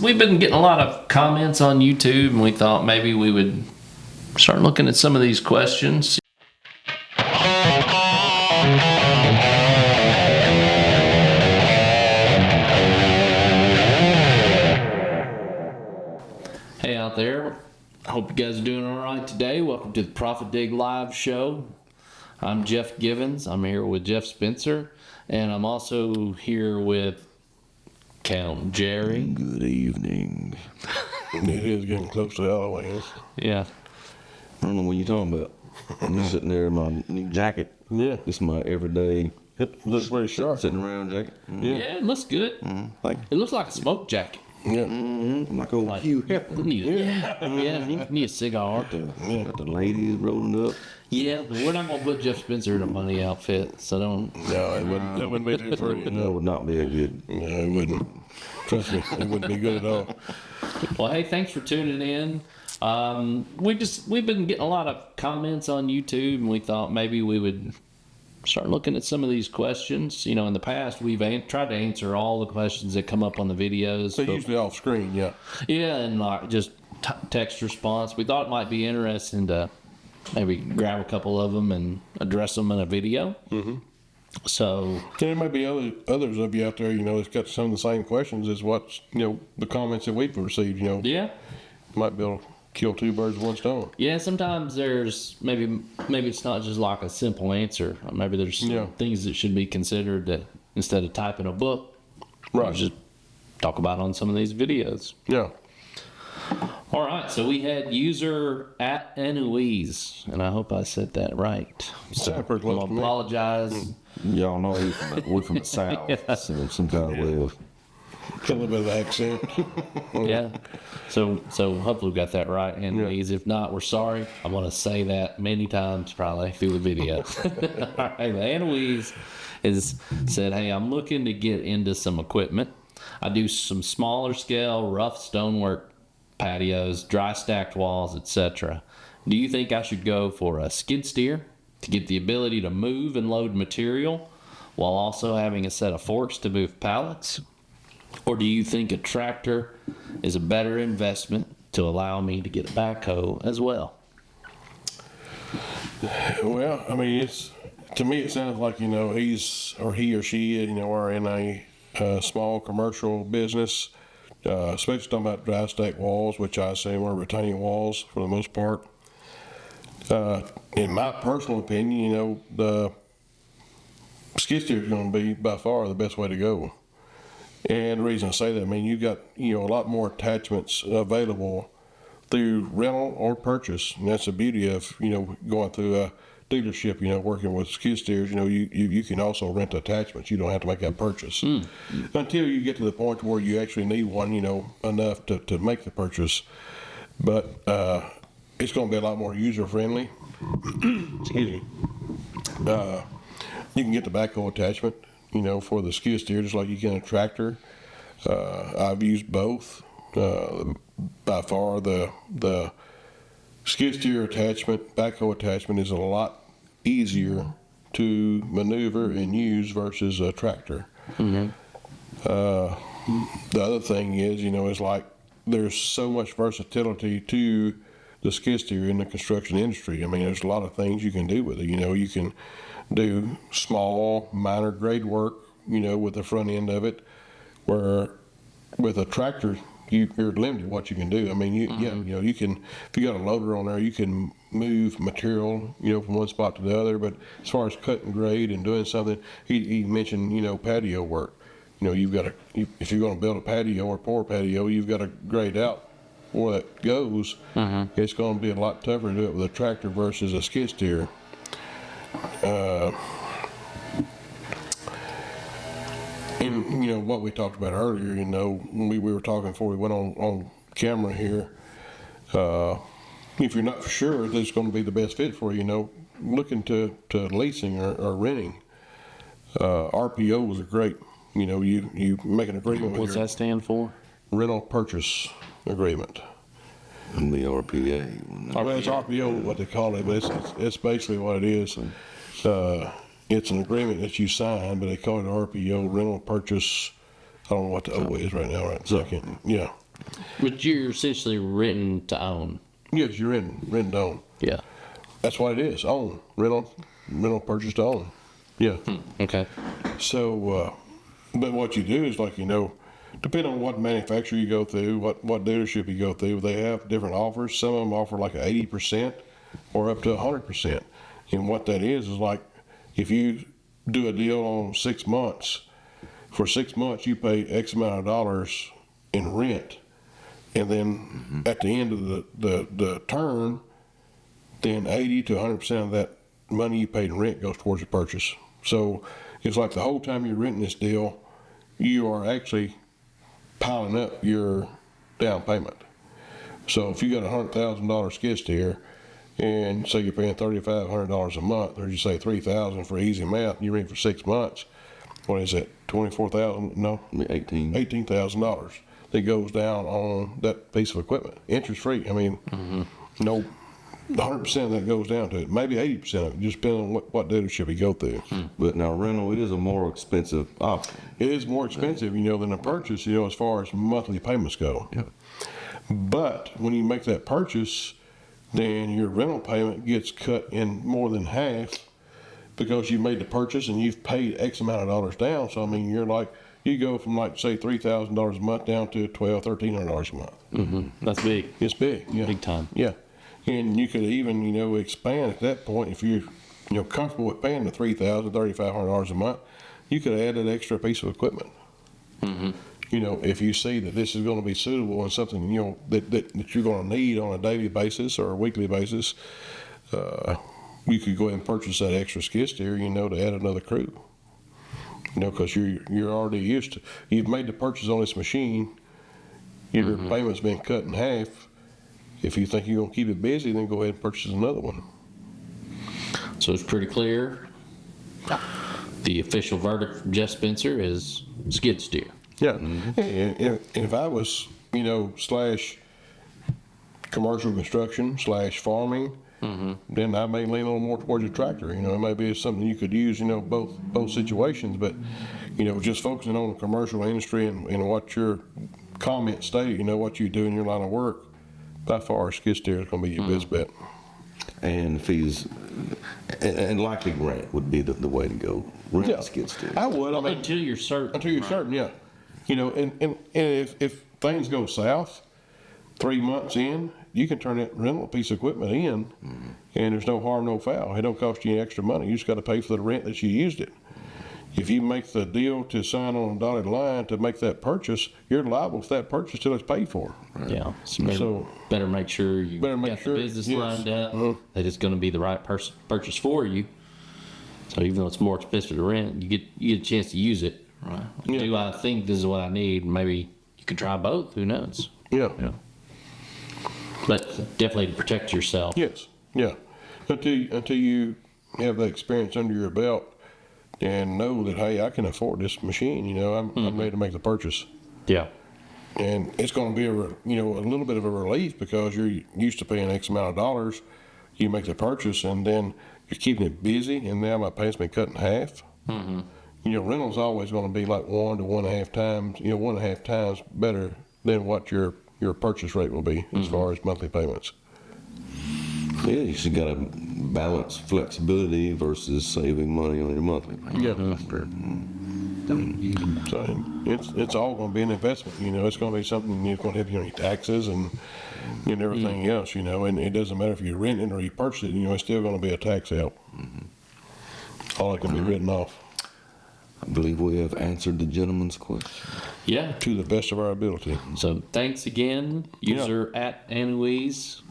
we've been getting a lot of comments on YouTube, and we thought maybe we would start looking at some of these questions. Hey out there, I hope you guys are doing all right today. Welcome to the Profit Dig Live show. I'm Jeff Givens. I'm here with Jeff Spencer, and I'm also here with Count Jerry. Good evening. It is getting close to Halloween. Yeah. I don't know what you're talking about. I'm just sitting there in my new jacket. Yeah. This is my everyday It looks very sharp. sitting around jacket. Yeah, it looks good. Like, It looks like a smoke jacket. Yeah. like old Hugh Hefner. Yeah, need a cigar. Got the ladies rolling up. Yeah, but we're not gonna put Jeff Spencer in a money outfit, so don't. No, that wouldn't be too pretty. That would not be a good. No, it wouldn't. Trust me, it wouldn't be good at all. Well, hey, thanks for tuning in. We've been getting a lot of comments on YouTube, and we thought maybe we would start looking at some of these questions. You know, in the past we've tried to answer all the questions that come up on the videos. So but- usually off screen, yeah. Yeah, and like just text response. We thought it might be interesting to maybe grab a couple of them and address them in a video. Mm-hmm. So And there might be others of you out there, that's got some of the same questions as what's, the comments that we've received, yeah, Might be able to kill two birds with one stone. yeah. Sometimes there's maybe it's not just like a simple answer. Maybe there's some Yeah. things that should be considered that instead of typing a book, Right. just talk about on some of these videos. Yeah. All right, so we had user at Enuise, and I hope I said that right. Sounded pretty close I'm to me. apologize. Y'all know we're from the south, Yeah. so some kind of way of. Got a little bit of accent. Yeah. So hopefully we got that right. And Yeah. please, if not, we're sorry. I'm going to say that many times probably through the video. All right. Anna Louise has said, hey, I'm looking to get into some equipment. I do some smaller scale, rough stonework patios, dry stacked walls, etc. Do you think I should go for a skid steer to get the ability to move and load material while also having a set of forks to move pallets? Or do you think a tractor is a better investment to allow me to get a backhoe as well? Well, I mean, to me, it sounds like, he or she, are in a small commercial business, especially talking about dry stack walls, which I assume are retaining walls for the most part. In my personal opinion, the skid steer is going to be by far the best way to go. And the reason I say that, I mean, you've got, a lot more attachments available through rental or purchase. And that's the beauty of, going through a dealership, working with skid steers, you can also rent attachments. You don't have to make that purchase until you get to the point where you actually need one, enough to make the purchase. But it's going to be a lot more user friendly. Excuse me. You can get the backhoe attachment, for the skid steer, just like you can a tractor. I've used both. By far, the skid steer attachment, backhoe attachment is a lot easier to maneuver and use versus a tractor. Mm-hmm. The other thing is, is like there's so much versatility to the skid steer in the construction industry. I mean, there's a lot of things you can do with it. You can do small, minor grade work, with the front end of it, where with a tractor, you're limited what you can do. I mean, you can, if you got a loader on there, you can move material, from one spot to the other. But as far as cut and grade and doing something, he mentioned, patio work. You've got to, if you're going to build a patio or pour a patio, you've got to grade out where that goes. Mm-hmm. It's going to be a lot tougher to do it with a tractor versus a skid steer. And what we talked about earlier, we were talking before we went on camera here. If you're not sure that it's going to be the best fit for you, look into leasing or renting. RPOs are great. You make an agreement with What's that stand for? rental purchase agreement. And the RPA. Well, it's RPO, what they call it, but it's basically what it is. It's an agreement that you sign, but they call it RPO, rental purchase. I don't know what the O is right now, right? Second, yeah. But you're essentially renting to own. Yes, you're rent to own. Yeah. That's what it is. Own. Rental purchase to own. Yeah. Okay. So, but what you do is like, depending on what manufacturer you go through, what dealership you go through, they have different offers. Some of them offer like 80% or up to 100%. And what that is like if you do a deal on 6 months, for 6 months you pay X amount of dollars in rent. And then at the end of the term, then 80 to 100% of that money you paid in rent goes towards the purchase. So it's like the whole time you're renting this deal, you are actually piling up your down payment. So if you got a $100,000 skid steer, and say you're paying $3,500 a month, or you say $3,000 for easy math, you rent for 6 months. What is that? $24,000? No, 18. $18,000 that goes down on that piece of equipment, interest free. I mean, no, 100% of that goes down to it. Maybe 80% of it, just depending on what dealership you go through. But now rental, it is a more expensive option. It is more expensive, than a purchase, as far as monthly payments go. Yeah. But when you make that purchase, then your rental payment gets cut in more than half because you made the purchase and you've paid X amount of dollars down. So, I mean, you go from like, say, $3,000 a month down to $1,200, $1,300 a month. That's big. It's big, yeah. Big time. Yeah. And you could even, expand at that point if you're, comfortable with paying the $3,000, $3,500 a month. You could add an extra piece of equipment. If you see that this is going to be suitable and something, that you're going to need on a daily basis or a weekly basis, you could go ahead and purchase that extra skid steer, to add another crew. Because you're already used to, you've made the purchase on this machine, your payment's been cut in half. If you think you're going to keep it busy, then go ahead and purchase another one. So it's pretty clear. The official verdict from Jeff Spencer is skid steer. Yeah. And if I was, slash commercial construction slash farming, then I may lean a little more towards a tractor. It may be something you could use, both situations. But, just focusing on the commercial industry and what your comment stated, what you do in your line of work, by far, skid steer is going to be your best bet. And fees, and likely grant would be the way to go. Rent Yeah. skid steer. I would. Until you're certain. Until you're certain, yeah. And if things go south, 3 months in, you can turn that rental piece of equipment in, and there's no harm, no foul. It don't cost you any extra money. You just got to pay for the rent that you used it. If you make the deal to sign on a dotted line to make that purchase, you're liable for that purchase till it's paid for. Yeah. So better make sure you got the business lined up. That it's going to be the right purchase for you. So even though it's more expensive to rent, you get a chance to use it. Right. Yeah. Do I think this is what I need? Maybe you could try both. Who knows? Yeah. But definitely to protect yourself. Yes. Yeah. Until you have that experience under your belt and know that, hey, I can afford this machine. I'm ready to make the purchase. Yeah. And it's going to be a little bit of a relief because you're used to paying X amount of dollars. You make the purchase and then you're keeping it busy, and now my payment's been cut in half. Rental's always going to be like 1 to 1.5 times, 1.5 times better than what your purchase rate will be as far as monthly payments. Yeah, you just got to balance flexibility versus saving money on your monthly payment. Yeah. So it's all going to be an investment. It's going to be something that's going to help you on your taxes and everything else. And it doesn't matter if you rent it or you purchase it. It's still going to be a tax help. All it can be written off. I believe we have answered the gentleman's question. Yeah. To the best of our ability. So thanks again, user at Anouise.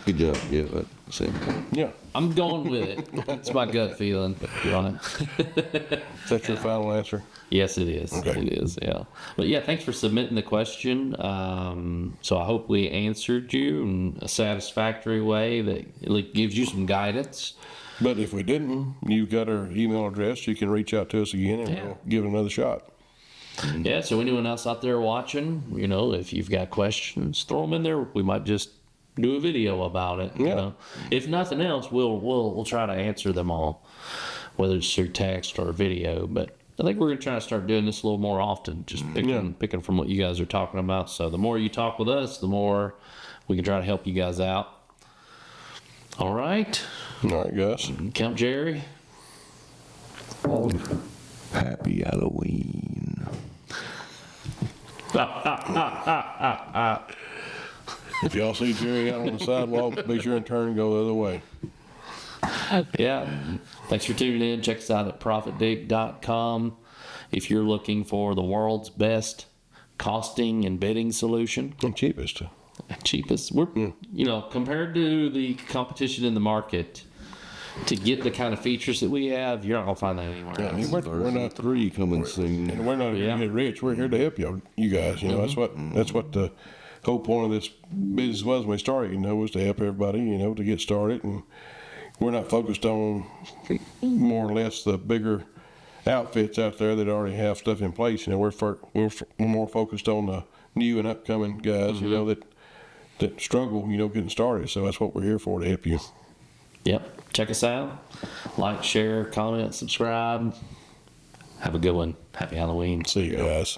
Good job. Yeah, that's it. Yeah. I'm going with it. It's my gut feeling. Right? Is that your final answer? Yes, it is. Okay. It is, yeah. But yeah, thanks for submitting the question. So I hope we answered you in a satisfactory way that gives you some guidance. But if we didn't, you've got our email address. You can reach out to us again and we'll give it another shot. Yeah, so anyone else out there watching, if you've got questions, throw them in there. We might just do a video about it. Yeah. If nothing else, we'll try to answer them all, whether it's through text or video. But I think we're going to try to start doing this a little more often, just picking from what you guys are talking about. So the more you talk with us, the more we can try to help you guys out. All right. All right, guys. Count Jerry. Happy Halloween. If y'all see Jerry out on the sidewalk, be sure and turn and go the other way. Yeah. Thanks for tuning in. Check us out at profitdig.com. If you're looking for the world's best costing and bidding solution, And cheapest. cheapest, we're compared to the competition in the market, to get the kind of features that we have, you're not gonna find that anywhere Yeah, else. we're not, 3 coming soon. and we're not here to get rich. We're here to help you guys. You know, that's what the whole point of this business was when we started. You know, was to help everybody. You know, to get started, and we're not focused on more or less the bigger outfits out there that already have stuff in place. You know, we're more focused on the new and upcoming guys. You know that struggle. You know, getting started. So that's what we're here for, to help you. Yep. Check us out. Like, share, comment, subscribe. Have a good one. Happy Halloween. See you guys.